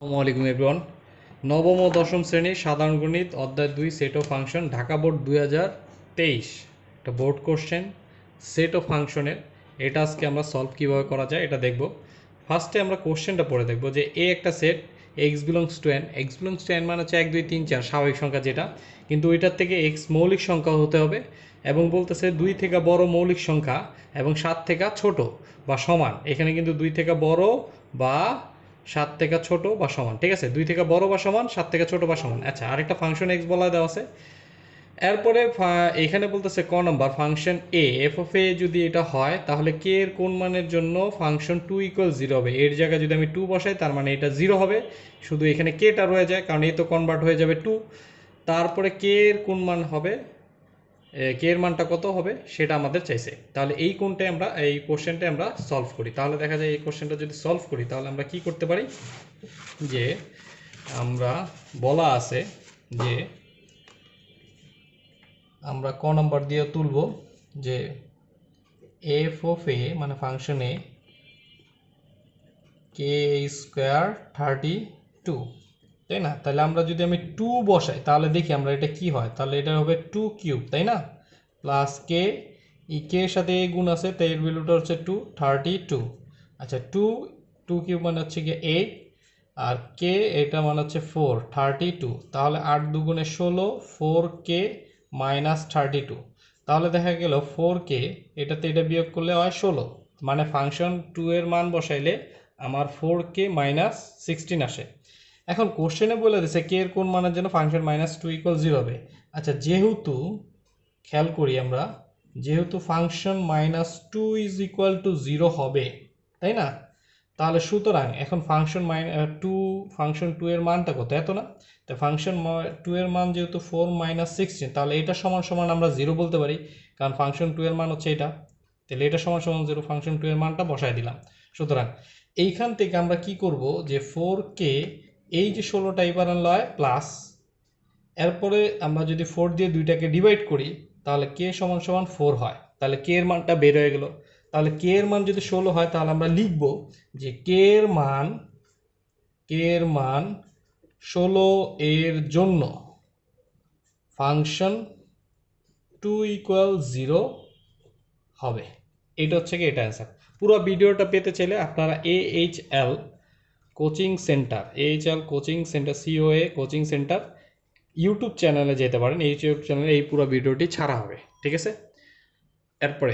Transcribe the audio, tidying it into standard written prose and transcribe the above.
আসসালামু আলাইকুম এভরিওয়ান। নবম ও দশম শ্রেণীর সাধারণ গণিত অধ্যায় 2 set of function Dhaka board 2023 একটা বোর্ড কোশ্চেন সেট অফ ফাংশনের। এটা আজকে আমরা সলভ কীভাবে করা যায় এটা দেখব। ফার্স্টে আমরা কোশ্চেনটা পড়ে দেখব যে এ একটা set x belongs to N. X belongs to N মানে হচ্ছে 1 2 3 4 স্বাভাবিক সংখ্যা যেটা, কিন্তু ওইটার থেকে এক্স মৌলিক সংখ্যা হতে হবে এবং বলতেছে 2 থেকে বড় মৌলিক সংখ্যা এবং 7 থেকে ছোট বা সমান। এখানে কিন্তু 2 থেকে বড় বা 7 থেকে ছোট বা সমান, ঠিক আছে? 2 থেকে বড় বা সমান, 7 থেকে ছোট বা সমান। আচ্ছা, আরেকটা ফাংশন এক্স বলা দেওয়া আছে। এরপরে এখানে বলতেছে ক number function A F of A যদি এটা হয় তাহলে কে এর কোন মানের জন্য ফাংশন 2 ইকুয়াল 0 হবে। এর জায়গায় যদি আমি 2 বসাই তার মানে এটা 0 হবে, শুধু এখানে কেটা রয়ে যায় কারণ এ তো কনভার্ট হয়ে যাবে 2। তারপরে কে এর কোন মান হবে, কে এর মানটা কত হবে সেটা আমাদের চাইছে। তাহলে এই কোনটাই আমরা এই কোশ্চেনটা আমরা সলভ করি। তাহলে দেখা যায় এই কোশ্চেনটা যদি সলভ করি তাহলে আমরা কি করতে পারি, যে আমরা বলা আছে যে আমরা ক নাম্বার দিয়ে তুলব যে এফ অফ এ মানে ফাংশন এ কে স্কোয়ার 32, তাই না? তাহলে আমরা যদি আমি 2 বসাই তাহলে দেখি আমরা এটা কি হয়। তাহলে এটা হবে 2 কিউব, তাই না? প্লাস কে, ই কে এর সাথে এ গুণ আছে তাই এর ভ্যালুটা হচ্ছে 232। আচ্ছা, 2 কিউব মানে হচ্ছে গিয়ে 8 আর কে এটা মানে হচ্ছে 4 32। তাহলে 8 দুগুণে 16, 4 কে মাইনাস 32। তাহলে দেখা গেল 4 কে এটাতে এটা বিয়োগ করলে হয় 16, মানে ফাংশন 2 এর মান বসাইলে আমার 4 কে মাইনাস 16 আসে। এখন কোশ্চেনে বলে দিছে কে এর কোন মানের জন্য ফাংশন মাইনাস 2 ইকুয়াল 0 হবে। আচ্ছা, যেহেতু খেয়াল করি আমরা, যেহেতু function minus 2 is equal to 0 হবে, তাই না? তাহলে সুতরাং এখন ফাংশন 2 এর মানটা কত, এত না? তো ফাংশন 2 এর মান যেহেতু 4 মাইনাস 16, তাহলে এটা সমান সমান আমরা 0 বলতে পারি, কারণ ফাংশন 2 এর মান হচ্ছে এটা। তাহলে এটা সমান সমান 0, ফাংশন 2 এর মানটা বসাই দিলাম। সুতরাং এইখান থেকে আমরা কি করব, যে 4 কে এই যে 16টা এবার আনলো হয় প্লাস, এরপরে আমরা যদি 4 দিয়ে দুইটাকে ডিভাইড করি তাহলে কে সমান সমান 4 হয়। তাহলে কে এর মানটা বের হয়ে গেল। তাহলে কে এর মান যদি 16 হয় তাহলে আমরা লিখব যে কে এর মান 16 এর জন্য ফাংশন 2 ইকুয়াল 0 হবে। এটা হচ্ছে কি, এটা অ্যান্সার। পুরো ভিডিওটা পেতে চাইলে আপনারা AHL coaching centre, AHL coaching centre, COA coaching centre YouTube চ্যানেলে যেতে পারেন। এই ইউটিউব চ্যানেলে এই পুরো ভিডিওটি ছাড়া হবে, ঠিক আছে? এরপরে